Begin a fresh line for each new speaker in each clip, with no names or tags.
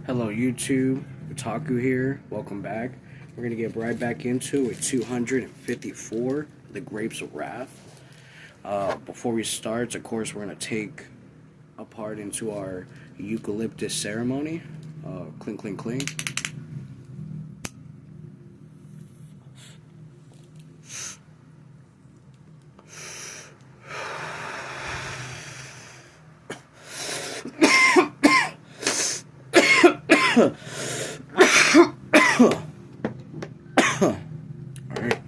Hello YouTube, Otaku here, welcome back. We're going to get right back into it, 254, The Grapes of Wrath. Before we start, of course, we're going to take a part into our eucalyptus ceremony. Clink, clink, clink. Alright,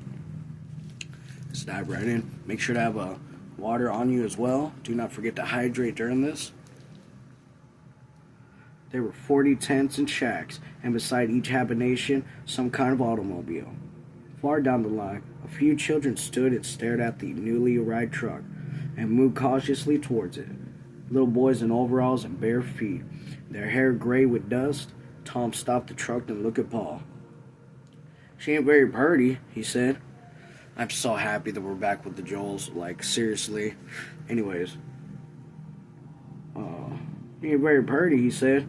let's dive right in. Make sure to have water on you as well. Do not forget to hydrate during this. There were 40 tents and shacks, and beside each habitation, some kind of automobile. Far down the line, a few children stood and stared at the newly arrived truck, and moved cautiously towards it. Little boys in overalls and bare feet, their hair gray with dust. Tom stopped the truck and looked at Paul. "She ain't very purty," he said. I'm so happy that we're back with the Joels, like, seriously. Anyways. "She ain't very purty," he said.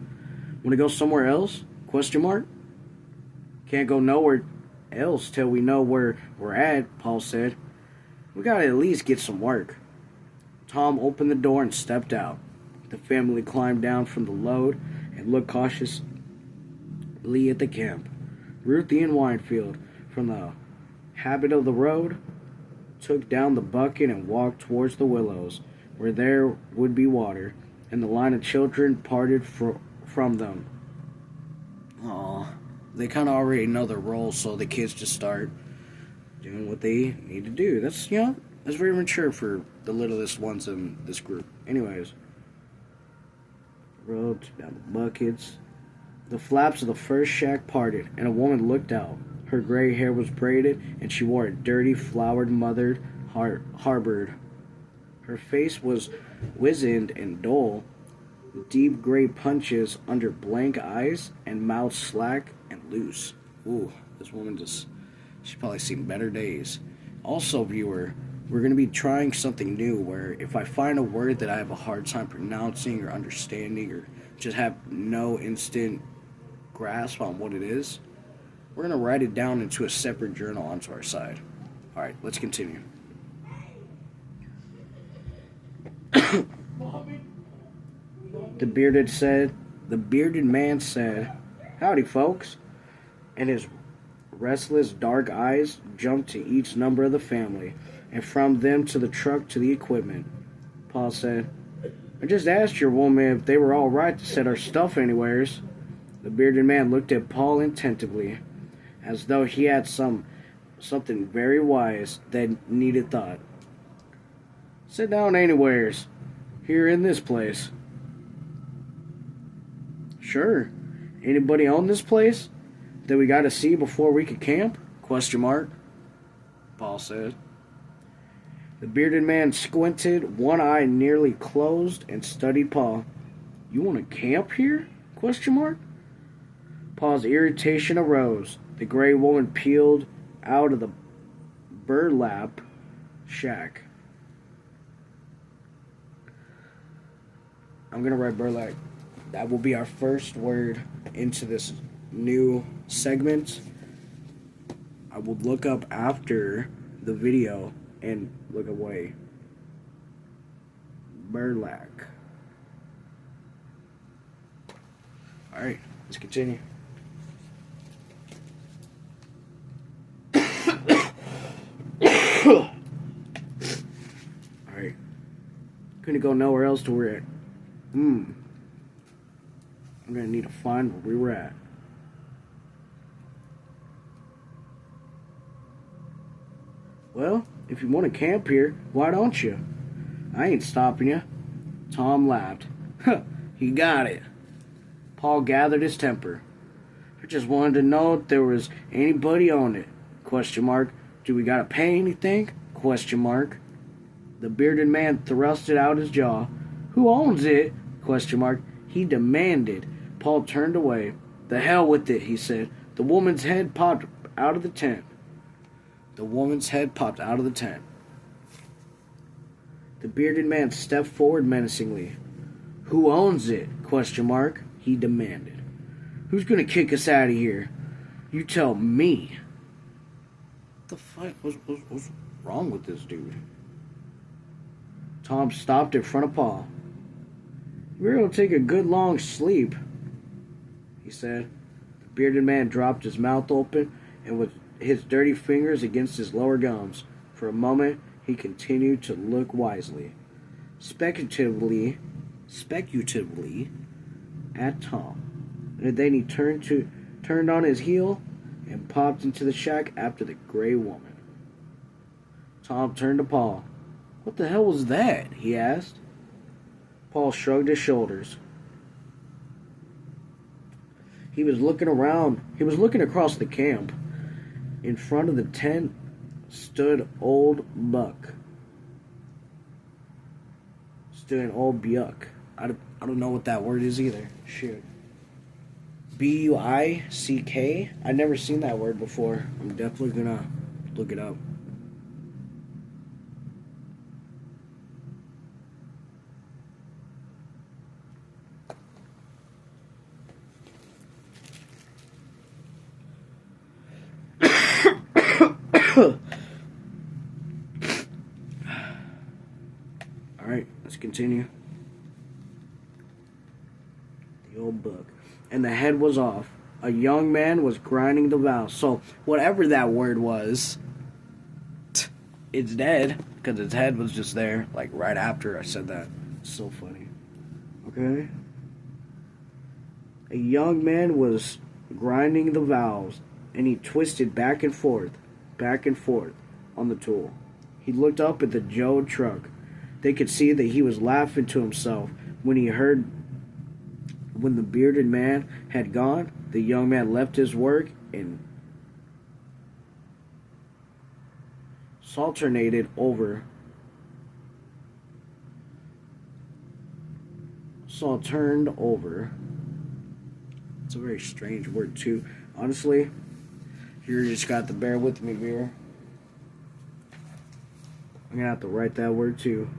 "Wanna go somewhere else? Question mark? "Can't go nowhere else till we know where we're at," Paul said. "We gotta at least get some work." Tom opened the door and stepped out. The family climbed down from the load and looked cautiously at the camp. Ruthie and Winefield, from the habit of the road, took down the bucket and walked towards the willows, where there would be water, and the line of children parted from them. Aw, they kind of already know their roles, so the kids just start doing what they need to do. That's very mature for the littlest ones in this group. Anyways, road down the buckets. The flaps of the first shack parted, and a woman looked out. Her gray hair was braided, and she wore a dirty, flowered mothered harbord. Her face was wizened and dull, deep gray punches under blank eyes, and mouth slack and loose. Ooh, this woman she's probably seen better days. Also, viewer, we're going to be trying something new where if I find a word that I have a hard time pronouncing or understanding or just have no instant grasp on what it is, we're going to write it down into a separate journal onto our side. Alright, let's continue. The bearded man said, "Howdy, folks," and his restless dark eyes jumped to each member of the family, and from them to the truck to the equipment. Paul said, "I just asked your woman if they were all right to set our stuff anywheres." The bearded man looked at Paul attentively, as though he had something very wise that needed thought. "Sit down anywheres. Here in this place." "Sure. Anybody own this place that we gotta see before we could camp? Question mark," Paul said. The bearded man squinted, one eye nearly closed, and studied Paul. "You want to camp here? Question mark." Paul's irritation arose. The gray woman peeled out of the burlap shack. I'm going to write burlap. That will be our first word into this new segment. I will look up after the video and look away. Burlap. Alright, let's continue. Alright. Couldn't go nowhere else to where we're at. I'm gonna need to find where we were at. "Well, if you want to camp here, why don't you? I ain't stopping you." Tom laughed. "Huh, he got it." Paul gathered his temper. "I just wanted to know if there was anybody on it. Question mark. Do we gotta pay anything? Question mark. The bearded man thrusted out his jaw. "Who owns it? Question mark. He demanded. Paul turned away. "The hell with it," he said. The woman's head popped out of the tent. The bearded man stepped forward menacingly. "Who owns it? Question mark," he demanded. Who's gonna kick us out of here? You tell me. What the fuck? What's wrong with this dude? Tom stopped in front of Paul. "We're gonna take a good long sleep," he said. The bearded man dropped his mouth open and with his dirty fingers against his lower gums. For a moment, he continued to look wisely, speculatively at Tom. And then he turned on his heel and popped into the shack after the gray woman. Tom turned to Paul. "What the hell was that?" he asked. Paul shrugged his shoulders. He was looking around. He was looking across the camp. In front of the tent stood Old Buck. Stood an Old Buck. I don't know what that word is either. Shit. Buick? I've never seen that word before. I'm definitely gonna look it up. Alright, let's continue. The Old Buck. And the head was off. A young man was grinding the valve. So, whatever that word was, it's dead. Because its head was just there, like right after I said that. It's so funny. Okay? A young man was grinding the valves, and he twisted back and forth on the tool. He looked up at the Joe truck. They could see that he was laughing to himself when the bearded man had gone. The young man left his work and sauntered over It's a very strange word too. Honestly, you just got to bear with me here. I'm gonna have to write that word too.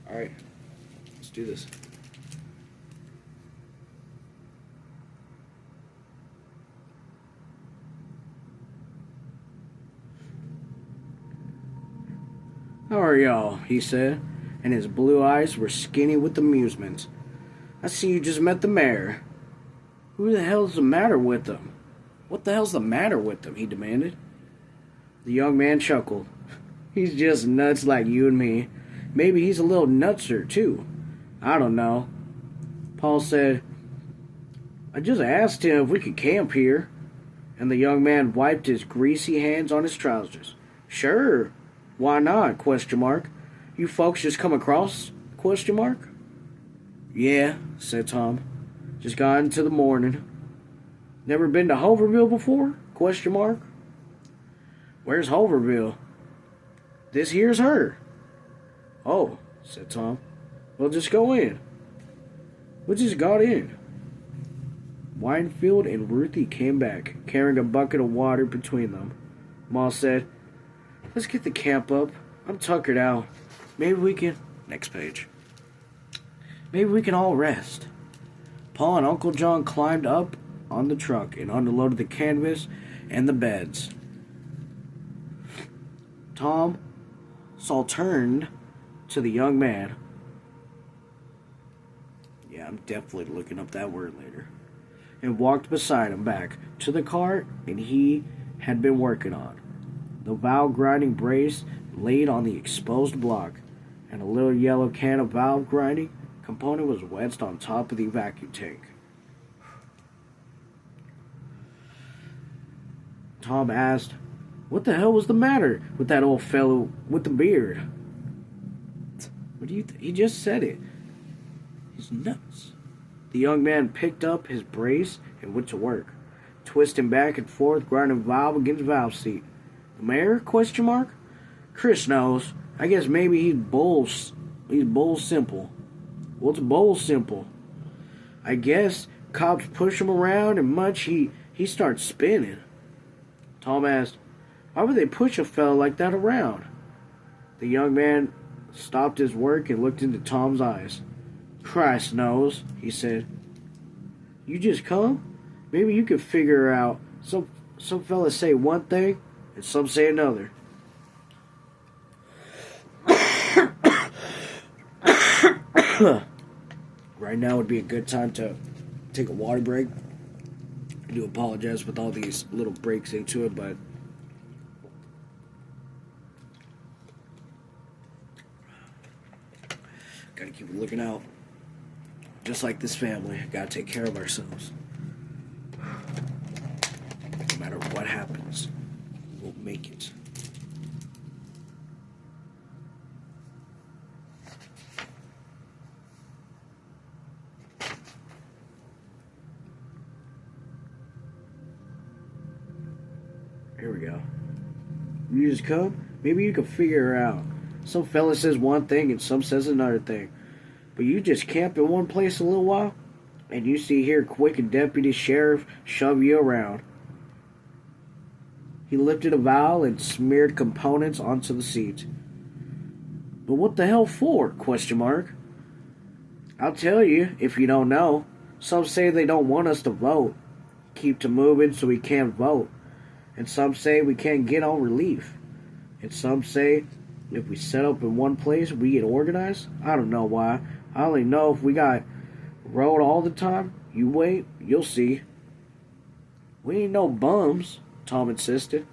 Alright, let's do this. "How are y'all?" he said, and his blue eyes were skinny with amusement. "I see you just met the mayor. Who the hell's the matter with him?" "What the hell's the matter with him?" he demanded. The young man chuckled. "He's just nuts like you and me. Maybe he's a little nutser, too. I don't know." Paul said, "I just asked him if we could camp here." And the young man wiped his greasy hands on his trousers. "Sure. Why not? ? You folks just come across? ? "Yeah," said Tom. "Just got into the morning." "Never been to Hoverville before? ? "Where's Hoverville?" "This here's her." "Oh," said Tom. "Well, just go in." We just got in. Winefield and Ruthie came back, carrying a bucket of water between them. Ma said, "Let's get the camp up. I'm tuckered out. Maybe we can..." Next page. "Maybe we can all rest." Paul and Uncle John climbed up on the truck and unloaded the canvas and the beds. Tom turned to the young man. Yeah, I'm definitely looking up that word later. And walked beside him back to the cart and he had been working on. The valve grinding brace laid on the exposed block, and a little yellow can of valve grinding component was wedged on top of the vacuum tank. Tom asked, "What the hell was the matter with that old fellow with the beard?" "What do you He just said it. He's nuts." The young man picked up his brace and went to work, twisting back and forth, grinding valve against valve seat. "The mayor? ? Chris knows. I guess maybe he's bull simple." "What's bull simple?" "I guess cops push him around and much he starts spinning." Tom asked, Why would they push a fella like that around? The young man stopped his work and looked into Tom's eyes. Christ knows, he said. You just come? Maybe you can figure out. Some fellas say one thing and some say another. Right now would be a good time to take a water break. I do apologize with all these little breaks into it, but gotta keep looking out. Just like this family, gotta take care of ourselves. No matter what happens, we'll make it. Here we go. You just come? Maybe you can figure it out. Some fella says one thing and some says another thing. But you just camp in one place a little while, and you see here quick and deputy sheriff shove you around. He lifted a vial and smeared components onto the seat. But what the hell for? Question mark. I'll tell you if you don't know. Some say they don't want us to vote. Keep to moving so we can't vote. And some say we can't get on relief. And some say if we set up in one place, we get organized. I don't know why. I only know if we got road all the time. You wait, you'll see. We ain't no bums, Tom insisted.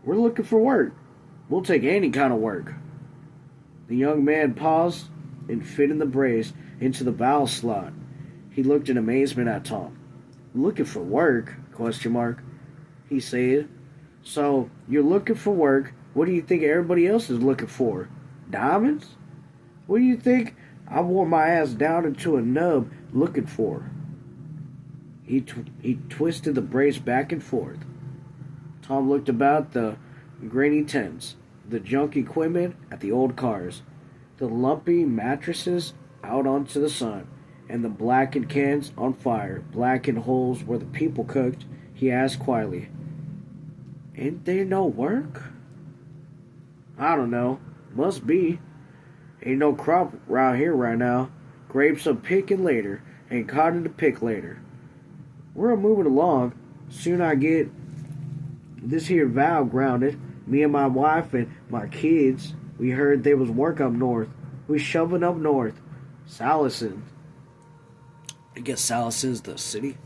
We're looking for work. We'll take any kind of work. The young man paused and fit in the brace into the valve slot. He looked in amazement at Tom. Looking for work? Question mark. He said. So, you're looking for work. What do you think everybody else is looking for? Diamonds? What do you think I wore my ass down into a nub looking for? He twisted the brace back and forth. Tom looked about the grainy tents, the junk equipment at the old cars, the lumpy mattresses out onto the sun, and the blackened cans on fire, blackened holes where the people cooked. He asked quietly, Ain't there no work? I don't know. Must be. Ain't no crop around here right now. Grapes are picking later, and cotton to pick later. We're moving along. Soon I get this here vow grounded. Me and my wife and my kids. We heard there was work up north. We shoving up north. Salison. I guess Salison's the city.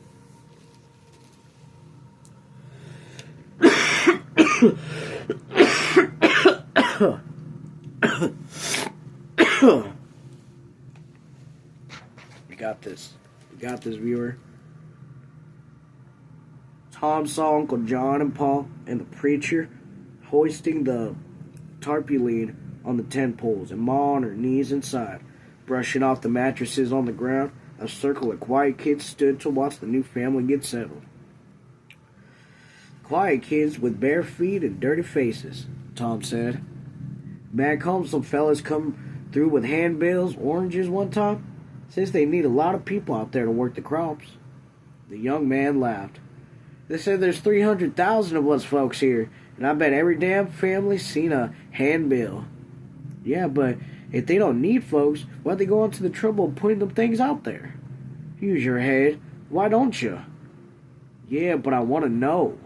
We got this. We got this, viewer. Tom saw Uncle John and Paul and the preacher hoisting the tarpaulin on the tent poles, and Ma on her knees inside, brushing off the mattresses on the ground. A circle of quiet kids stood to watch the new family get settled. Quiet kids with bare feet and dirty faces, Tom said. Back home, some fellas come through with handbills, oranges one time. Says they need a lot of people out there to work the crops. The young man laughed. They said there's 300,000 of us folks here, and I bet every damn family's seen a handbill. Yeah, but if they don't need folks, why'd they go into the trouble of putting them things out there? Use your head. Why don't you? Yeah, but I want to know.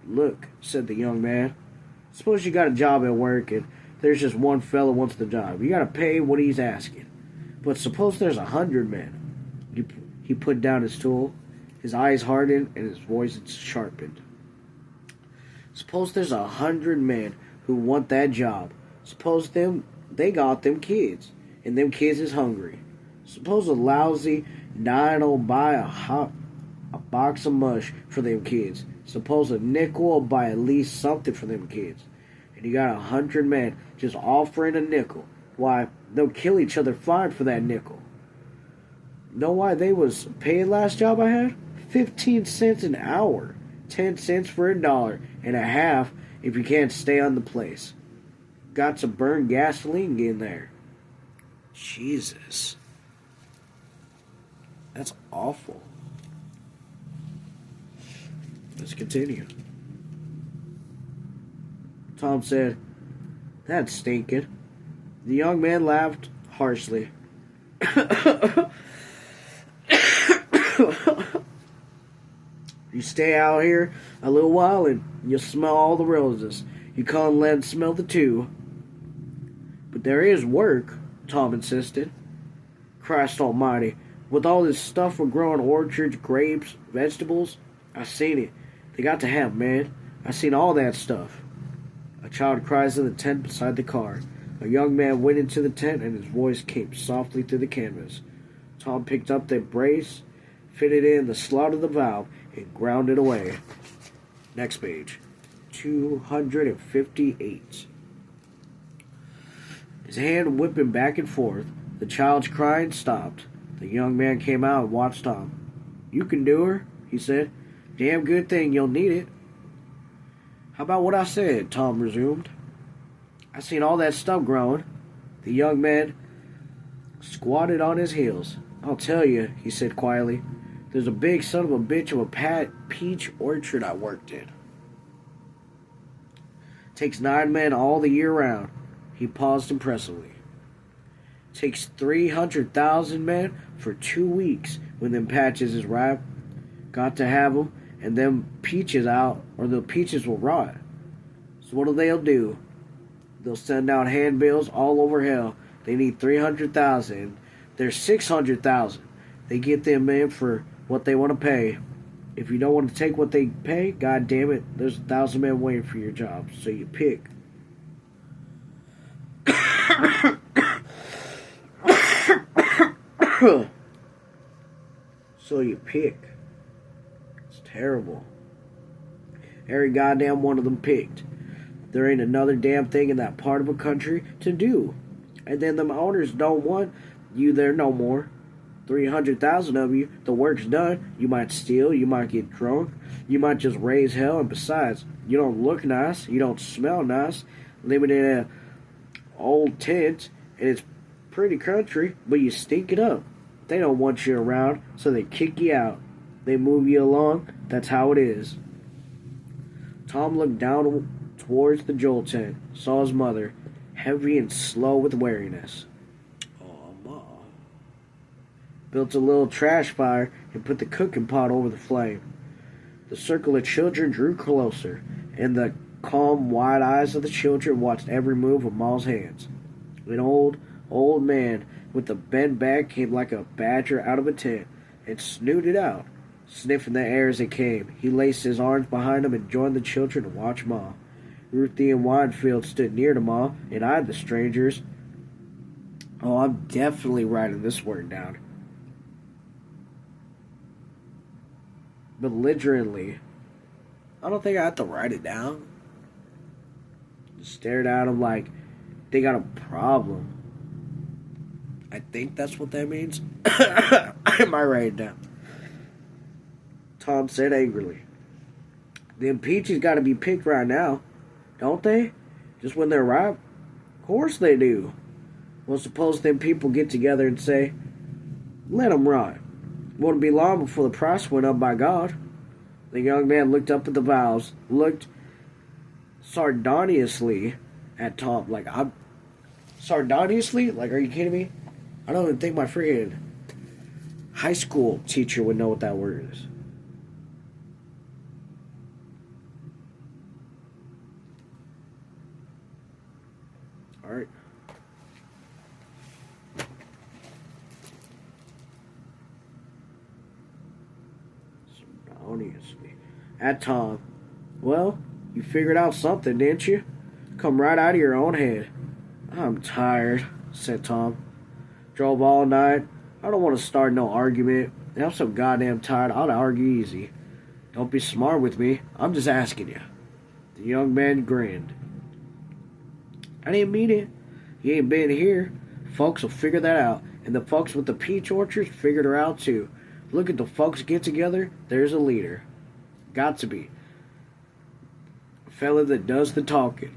Look, said the young man. Suppose you got a job at work and there's just one fella wants the job. You got to pay what he's asking. But suppose there's 100 men. He put down his tool. His eyes hardened and his voice sharpened. Suppose there's 100 men who want that job. Suppose they got them kids, and them kids is hungry. Suppose a lousy nine'll buy a box of mush for them kids. Suppose a nickel will buy at least something for them kids. And you got 100 men just offering a nickel. Why, they'll kill each other fine for that nickel. Know why they was paid last job I had? 15 cents an hour. 10 cents for $1.50 if you can't stay on the place. Got to burn gasoline in there. Jesus. That's awful. Let's continue. Tom said, "That's stinking." The young man laughed harshly. You stay out here a little while and you'll smell all the roses. You can't let it smell the two. But there is work, Tom insisted. Christ almighty, with all this stuff we're growing orchards, grapes, vegetables, I seen it. They got to have, man. I seen all that stuff. A child cries in the tent beside the car. A young man went into the tent and his voice came softly through the canvas. Tom picked up the brace, fitted it in the slot of the valve, and ground it away. Next page. 258. His hand whipping back and forth, the child's crying stopped. The young man came out and watched Tom. "You can do her," he said. "Damn good thing you'll need it." "How about what I said?" Tom resumed. "I seen all that stuff growing." The young man squatted on his heels. "I'll tell you," he said quietly. "There's a big son of a bitch of a peach orchard I worked in. Takes 9 men all the year round." He paused impressively. "Takes 300,000 men for 2 weeks when them patches is ripe. Got to have 'em and them peaches out or the peaches will rot. So what'll they'll do? They'll send out handbills all over hell. They need 300,000. There's 600,000. They get them in for what they want to pay. If you don't want to take what they pay, god damn it, there's 1,000 men waiting for your job. So you pick." So you pick. It's terrible. Every goddamn one of them picked. There ain't another damn thing in that part of a country to do. And then them owners don't want you there no more. 300,000 of you, the work's done. You might steal, you might get drunk, you might just raise hell, and besides, you don't look nice, you don't smell nice, living in an old tent, and it's pretty country, but you stink it up. They don't want you around, so they kick you out. They move you along, that's how it is. Tom looked down towards the Joel tent, saw his mother, heavy and slow with weariness. Built a little trash fire and put the cooking pot over the flame. The circle of children drew closer, and the calm, wide eyes of the children watched every move of Ma's hands. An old man with a bent back came like a badger out of a tent and snooted out, sniffing the air as it came. He laced his arms behind him and joined the children to watch Ma. Ruthie and Winefield stood near to Ma and eyed the strangers. Oh, I'm definitely writing this word down. Belligerently. I don't think I have to write it down. Just stared at him like they got a problem. I think that's what that means. I might write it down. Tom said angrily. Them peaches got to be picked right now, don't they? Just when they're ripe? Of course they do. Well, suppose them people get together and say, let them rot. Wouldn't be long before the price went up, by God. The young man looked up at the valves, looked sardoniously at Tom. Sardoniously? Are you kidding me? I don't even think my freaking high school teacher would know what that word is. Alright. Sardoniously. At Tom. Well, you figured out something, didn't you? Come right out of your own head. I'm tired, said Tom. Drove all night. I don't want to start no argument. And I'm so goddamn tired, I'll argue easy. Don't be smart with me. I'm just asking you. The young man grinned. I didn't mean it. You ain't been here. Folks will figure that out. And the folks with the peach orchards figured her out too. Look at the folks get together. There's a leader. Got to be. A fella that does the talking.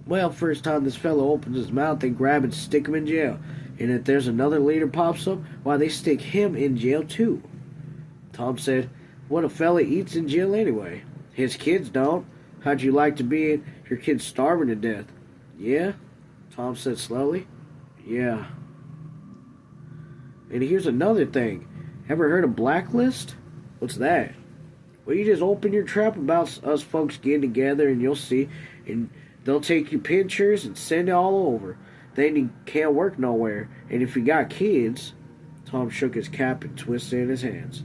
Well, first time this fellow opens his mouth, they grab and stick him in jail. And if there's another leader pops up, why, they stick him in jail too. Tom said, what a fella eats in jail anyway? His kids don't. How'd you like to be your kid starving to death? Yeah? Tom said slowly. Yeah. And here's another thing. Ever heard of Blacklist? What's that? Well, you just open your trap about us folks getting together and you'll see. And they'll take your pictures and send it all over. Then you can't work nowhere. And if you got kids... Tom shook his cap and twisted in his hands.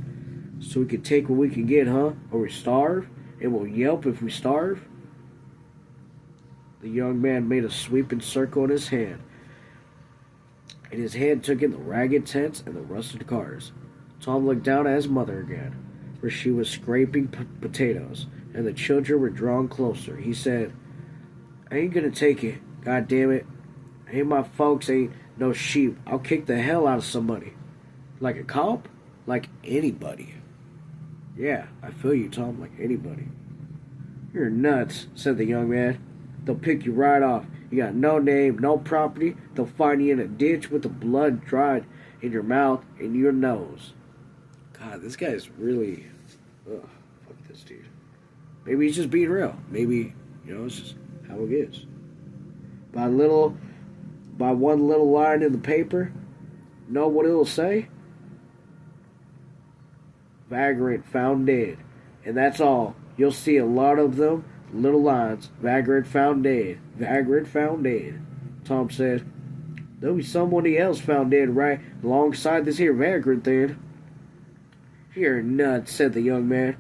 So we could take what we can get, huh? Or we starve? And we'll yelp if we starve? The young man made a sweeping circle in his hand. And his hand took in the ragged tents and the rusted cars. Tom looked down at his mother again, where she was scraping potatoes, and the children were drawn closer. He said, I ain't gonna take it, god damn it. Ain't my folks ain't no sheep. I'll kick the hell out of somebody. Like a cop? Like anybody. Yeah, I feel you, Tom, like anybody. You're nuts, said the young man. They'll pick you right off. You got no name, no property. They'll find you in a ditch with the blood dried in your mouth and your nose. God, this guy's really... Ugh, fuck this dude. Maybe he's just being real. Maybe, it's just how it is. By one little line in the paper, know what it'll say? Vagrant found dead. And that's all. You'll see a lot of them, little lines. Vagrant found dead. Vagrant found dead. Tom said, there'll be somebody else found dead right alongside this here vagrant then. You're nuts, said the young man.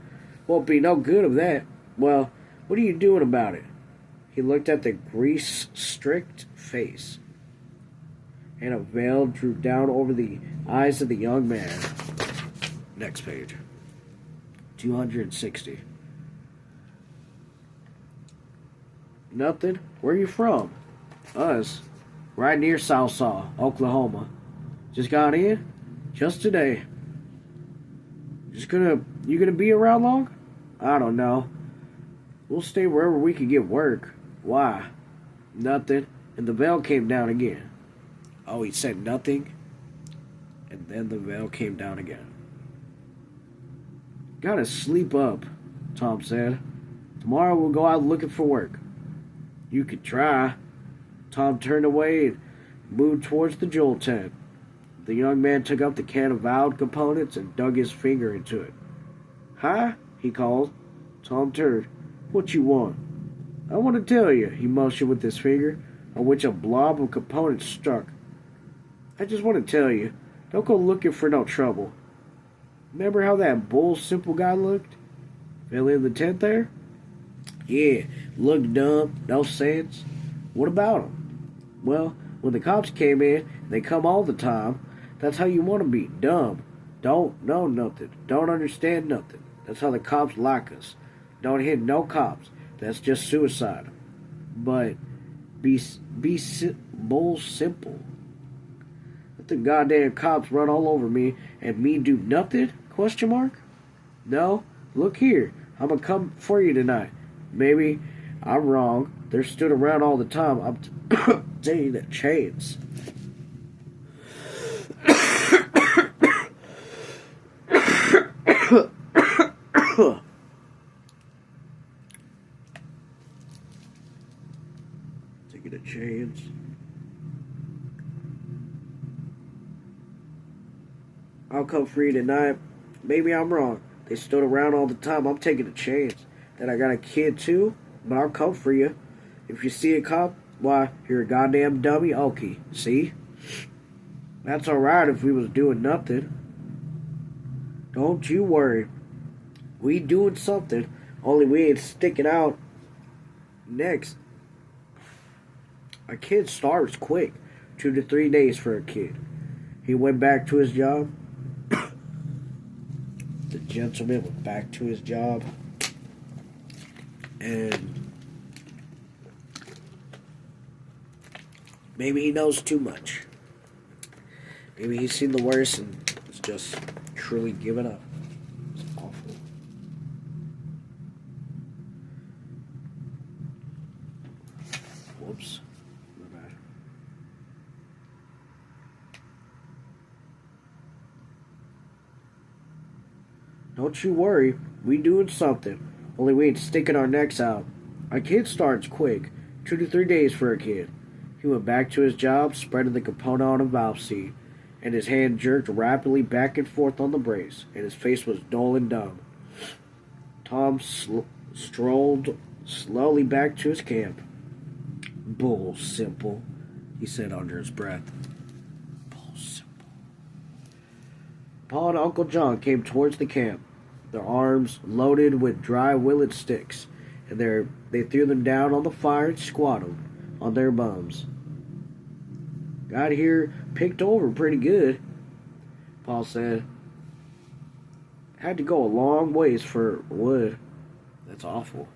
Won't be no good of that. Well, what are you doing about it? He looked at the grease-streaked face, and a veil drew down over the eyes of the young man. Next page. 260. Nothing. Where you from? Us. Right near Southsaw, Oklahoma. Just got in? Just today. You gonna be around long? I don't know. We'll stay wherever we can get work. Why? Nothing. And the veil came down again. Oh, he said nothing? And then the veil came down again. Gotta sleep up, Tom said. Tomorrow we'll go out looking for work. You could try. Tom turned away and moved towards the Joel tent. The young man took up the can of valve components and dug his finger into it. Hi, he called. Tom turned. What you want? I want to tell you, he motioned with his finger, on which a blob of components struck. I just want to tell you, don't go looking for no trouble. Remember how that bull simple guy looked? Fell in the tent there? Yeah, looked dumb, no sense. What about him? Well, when the cops came in, and they come all the time, that's how you want to be, dumb. Don't know nothing, don't understand nothing. That's how the cops like us. Don't hit no cops. That's just suicide. But be bull simple. Let the goddamn cops run all over me and me do nothing? Question mark? No. Look here. I'm gonna come for you tonight. Maybe I'm wrong. They're stood around all the time. I'm taking a chance. Taking a chance. I'll come for you tonight. Maybe I'm wrong. They stood around all the time. I'm taking a chance. That I got a kid too, but I'll come for you. If you see a cop, why, you're a goddamn dummy. Okay, see? That's alright if we was doing nothing. Don't you worry. We doing something, only we ain't sticking out. Next. A kid starves quick. 2 to 3 days for a kid. He went back to his job. The gentleman went back to his job. And maybe he knows too much. Maybe he's seen the worst and is just truly given up. It's awful. Whoops. My bad. Don't you worry. We doing something. Only we ain't sticking our necks out. A kid starts quick. 2 to 3 days for a kid. He went back to his job, spreading the component on a valve seat, and his hand jerked rapidly back and forth on the brace, and his face was dull and dumb. Tom strolled slowly back to his camp. Bull simple, he said under his breath. Bull simple. Paul and Uncle John came towards the camp, their arms loaded with dry willow sticks, and they threw them down on the fire and squatted on their bums. Got here picked over pretty good, Paul said. Had to go a long ways for wood. That's awful.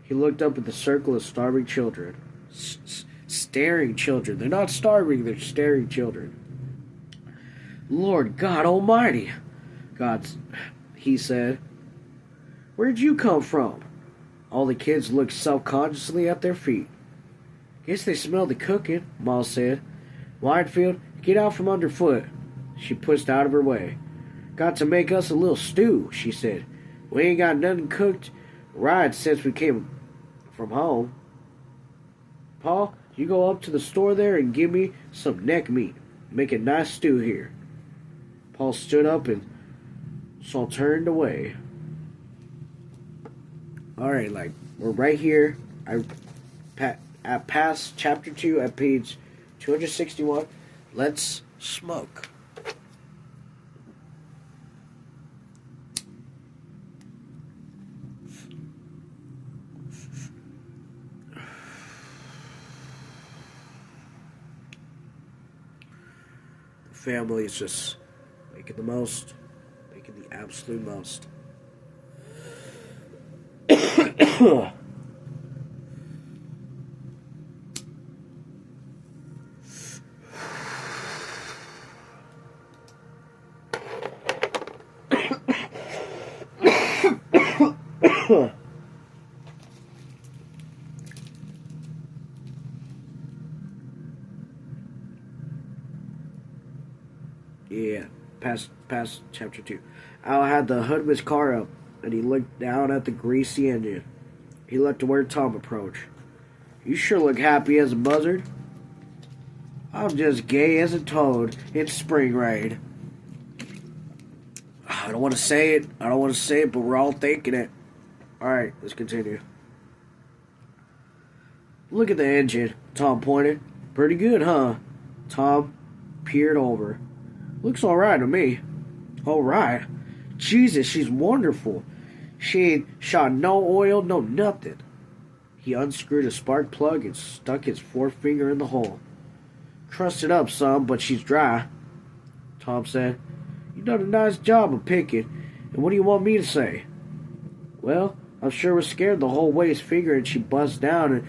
He looked up at the circle of starving children. Staring children. They're not starving, they're staring children. Lord God Almighty, he said. Where'd you come from? All the kids looked self-consciously at their feet. Guess they smelled the cooking, Ma said. Whitefield, get out from underfoot. She pushed out of her way. Got to make us a little stew, she said. We ain't got nothing cooked right since we came from home. Paul, you go up to the store there and give me some neck meat. Make a nice stew here. Paul stood up and turned away. Alright, we're right here. At past chapter 2 at page 261. Let's smoke. The family is just making the absolute most. Yeah, past chapter 2. Al had the hood of his car up, and he looked down at the greasy engine. He looked to where Tom approached. You sure look happy as a buzzard. I'm just gay as a toad in spring rain. I don't want to say it, but we're all thinking it. Alright, let's continue. Look at the engine, Tom pointed. Pretty good, huh? Tom peered over. Looks alright to me. Alright. Jesus, she's wonderful. She ain't shot no oil, no nothing. He unscrewed a spark plug and stuck his forefinger in the hole. Crusted up some, but she's dry, Tom said. You done a nice job of picking, and what do you want me to say? Well, I'm sure was scared the whole way, figuring she'd bust down and